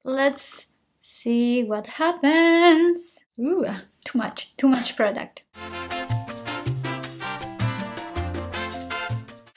Let's see what happens. Ooh, too much product.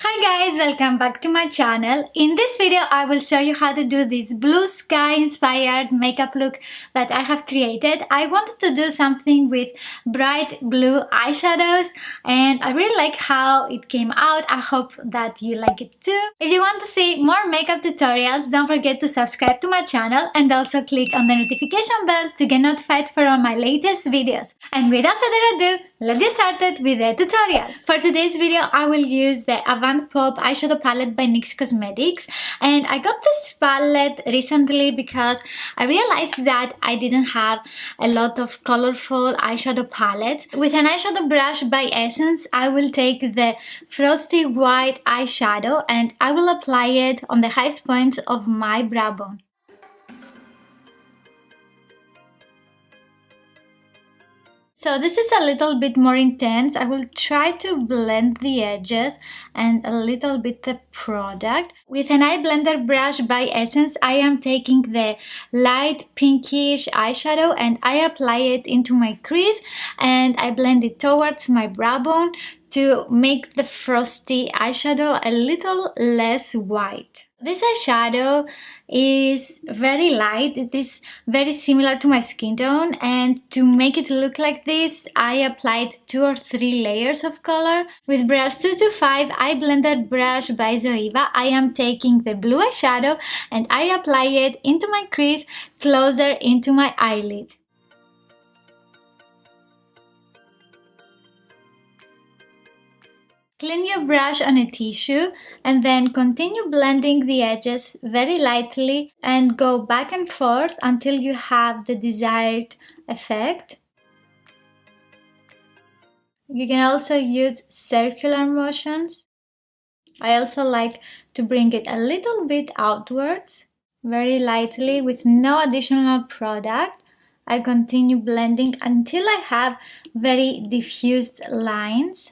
Hi guys, welcome back to my channel. In this video I will show you how to do this blue sky inspired makeup look that I have created. I wanted to do something with bright blue eyeshadows and I really like how it came out. I hope that you like it too. If you want to see more makeup tutorials, don't forget to subscribe to my channel and also click on the notification bell to get notified for all my latest videos. And without further ado, let's get started with the tutorial. For today's video I will use the Avant eyeshadow palette by NYX Cosmetics, and I got this palette recently because I realized that I didn't have a lot of colorful eyeshadow palettes. With an eyeshadow brush by Essence, I will take the frosty white eyeshadow and I will apply it on the highest points of my brow bone. So this is a little bit more intense. I will try to blend the edges and a little bit the product. With an eye blender brush by Essence, I am taking the light pinkish eyeshadow and I apply it into my crease and I blend it towards my brow bone to make the frosty eyeshadow a little less white. This eyeshadow is very light. It is very similar to my skin tone, and to make it look like this I applied 2 or 3 layers of color. With brush 225 eye blender brush by Zoeva, I am taking the blue eyeshadow and I apply it into my crease closer into my eyelid. Clean your brush on a tissue and then continue blending the edges very lightly and go back and forth until you have the desired effect. You can also use circular motions. I also like to bring it a little bit outwards, very lightly with no additional product. I continue blending until I have very diffused lines.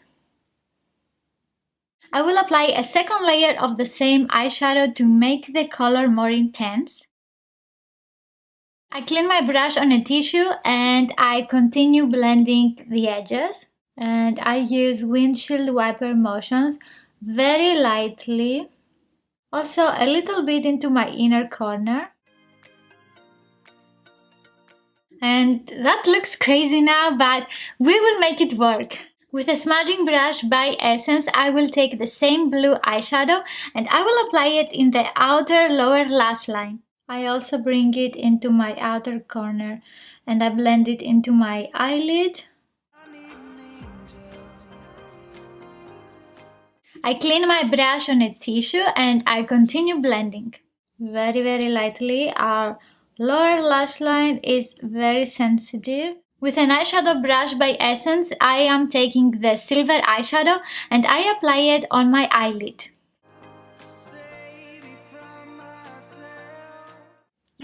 I will apply a second layer of the same eyeshadow to make the color more intense. I clean my brush on a tissue and I continue blending the edges. And I use windshield wiper motions very lightly. Also a little bit into my inner corner. And that looks crazy now, but we will make it work. With a smudging brush by Essence, I will take the same blue eyeshadow and I will apply it in the outer lower lash line. I also bring it into my outer corner and I blend it into my eyelid. I clean my brush on a tissue and I continue blending. Very lightly. Our lower lash line is very sensitive. With an eyeshadow brush by Essence, I am taking the silver eyeshadow and I apply it on my eyelid.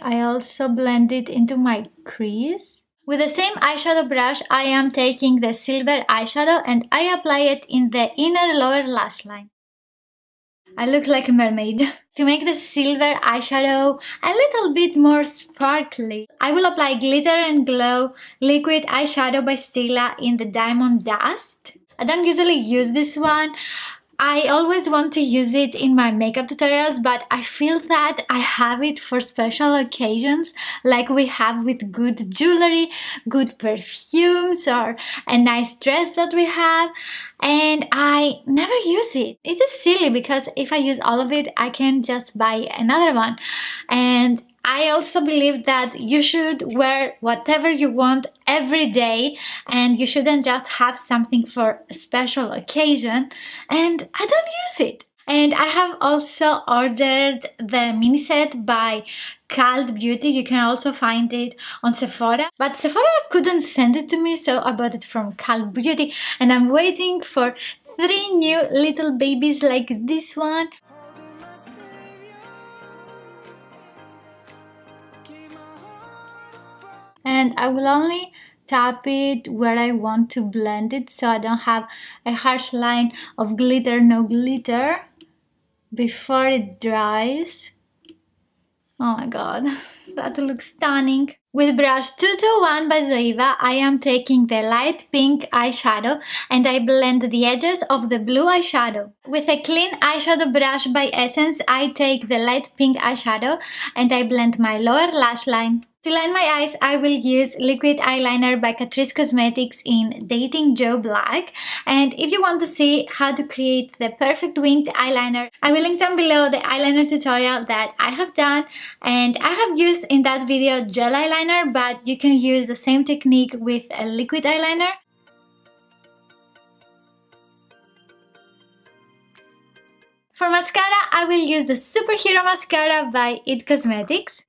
I also blend it into my crease. With the same eyeshadow brush, I am taking the silver eyeshadow and I apply it in the inner lower lash line. I look like a mermaid. To make the silver eyeshadow a little bit more sparkly, I will apply Glitter and Glow liquid eyeshadow by Stila in the Diamond Dust. I don't usually use this one. I always want to use it in my makeup tutorials, but I feel that I have it for special occasions like we have with good jewelry, good perfumes, or a nice dress that we have, and I never use it. It is silly because if I use all of it, I can just buy another one. And I also believe that you should wear whatever you want every day and you shouldn't just have something for a special occasion, and I don't use it. And I have also ordered the mini set by Cult Beauty. You can also find it on Sephora, but Sephora couldn't send it to me, so I bought it from Cult Beauty and I'm waiting for 3 new little babies like this one. And I will only tap it where I want to blend it so I don't have a harsh line of glitter, no glitter before it dries. Oh my god. That looks stunning. With brush 221 by Zoeva, I am taking the light pink eyeshadow and I blend the edges of the blue eyeshadow. With a clean eyeshadow brush by Essence, I take the light pink eyeshadow and I blend my lower lash line. To line my eyes, I will use liquid eyeliner by Catrice Cosmetics in Dating Joe Black. And if you want to see how to create the perfect winged eyeliner, I will link down below the eyeliner tutorial that I have done. And I have used in that video gel eyeliner, but you can use the same technique with a liquid eyeliner. For mascara, I will use the Superhero Mascara by IT Cosmetics.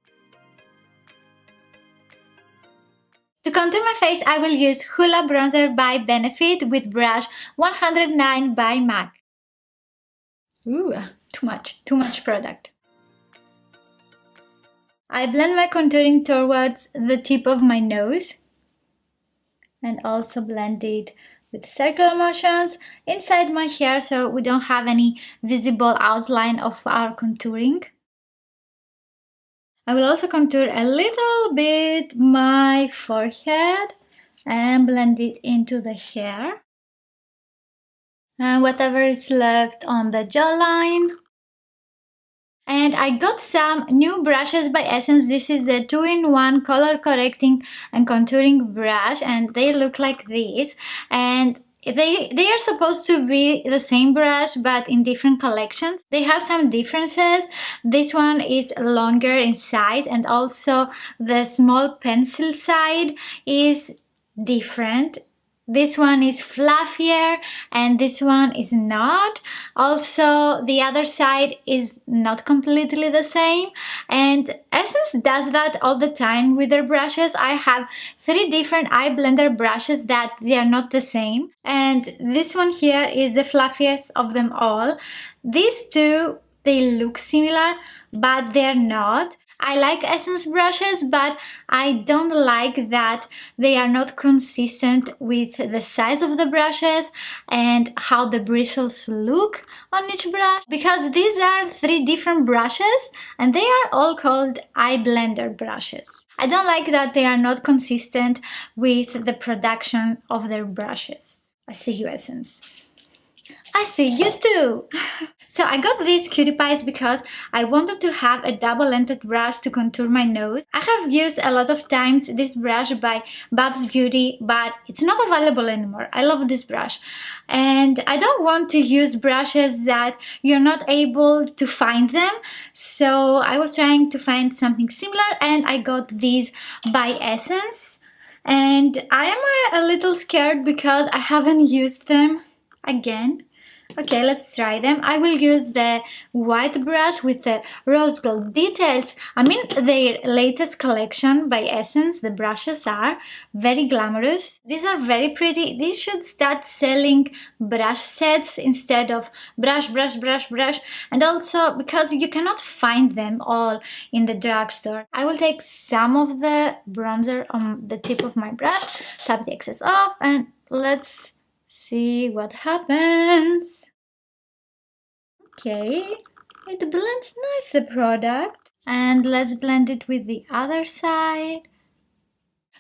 To contour my face, I will use Hoola Bronzer by Benefit with brush 109 by MAC. Ooh, too much product. I blend my contouring towards the tip of my nose and also blend it with circular motions inside my hair so we don't have any visible outline of our contouring. I will also contour a little bit my forehead and blend it into the hair. And whatever is left on the jawline. And I got some new brushes by Essence. This is the 2-in-1 color correcting and contouring brush and they look like this. And they are supposed to be the same brush but in different collections. They have some differences. This one is longer in size and also the small pencil side is different. This one is fluffier and this one is not. Also, the other side is not completely the same. And Essence does that all the time with their brushes. I have 3 different eye blender brushes that they are not the same. And this one here is the fluffiest of them all. These two, they look similar, but they're not. I like Essence brushes, but I don't like that they are not consistent with the size of the brushes and how the bristles look on each brush, because these are 3 different brushes and they are all called eye blender brushes. I don't like that they are not consistent with the production of their brushes. I see you, Essence. I see you too! So I got these cutie pies because I wanted to have a double-ended brush to contour my nose. I have used a lot of times this brush by Babs Beauty, but it's not available anymore. I love this brush. And I don't want to use brushes that you're not able to find them. So I was trying to find something similar and I got these by Essence. And I am a little scared because I haven't used them again. Okay, let's try them. I will use the white brush with the rose gold details. I mean, their latest collection by Essence, the brushes are very glamorous. These are very pretty. They should start selling brush sets instead of brush. And also because you cannot find them all in the drugstore. I will take some of the bronzer on the tip of my brush, tap the excess off, and let's see what happens. Okay, it blends nice, the product. And let's blend it with the other side.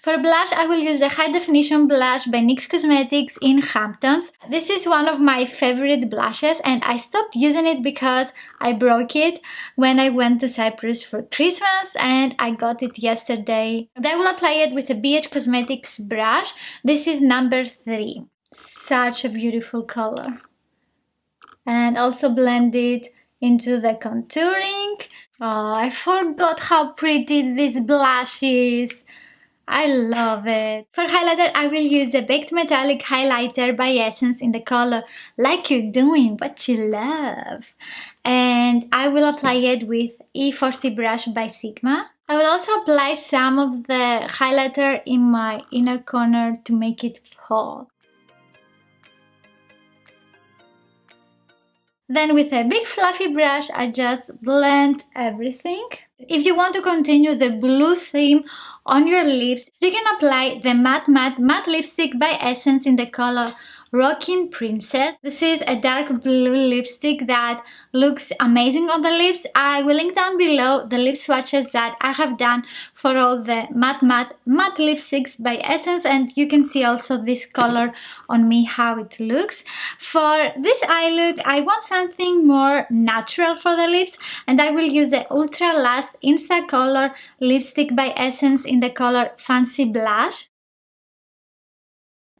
For blush, I will use the High Definition Blush by NYX Cosmetics in Hamptons. This is one of my favorite blushes and I stopped using it because I broke it when I went to Cyprus for Christmas and I got it yesterday. And I will apply it with a BH Cosmetics brush. This is number 3. Such a beautiful color. And also blend it into the contouring. Oh, I forgot how pretty this blush is. I love it. For highlighter, I will use the Baked Metallic Highlighter by Essence in the color Like You're Doing What You Love. And I will apply it with E40 brush by Sigma. I will also apply some of the highlighter in my inner corner to make it fall. Then with a big fluffy brush, I just blend everything. If you want to continue the blue theme on your lips, you can apply the Matte Lipstick by Essence in the color Rockin' Princess. This is a dark blue lipstick that looks amazing on the lips. I will link down below the lip swatches that I have done for all the matte lipsticks by Essence, and you can see also this color on me, how it looks. For this eye look, I want something more natural for the lips, and I will use the Ultra Last Insta Color lipstick by Essence in the color Fancy Blush.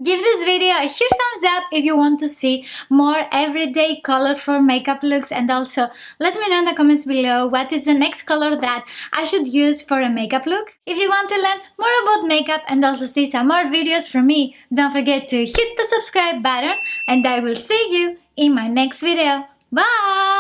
Give this video a huge thumbs up if you want to see more everyday colorful makeup looks, and also let me know in the comments below what is the next color that I should use for a makeup look. If you want to learn more about makeup and also see some more videos from me, don't forget to hit the subscribe button, and I will see you in my next video. Bye!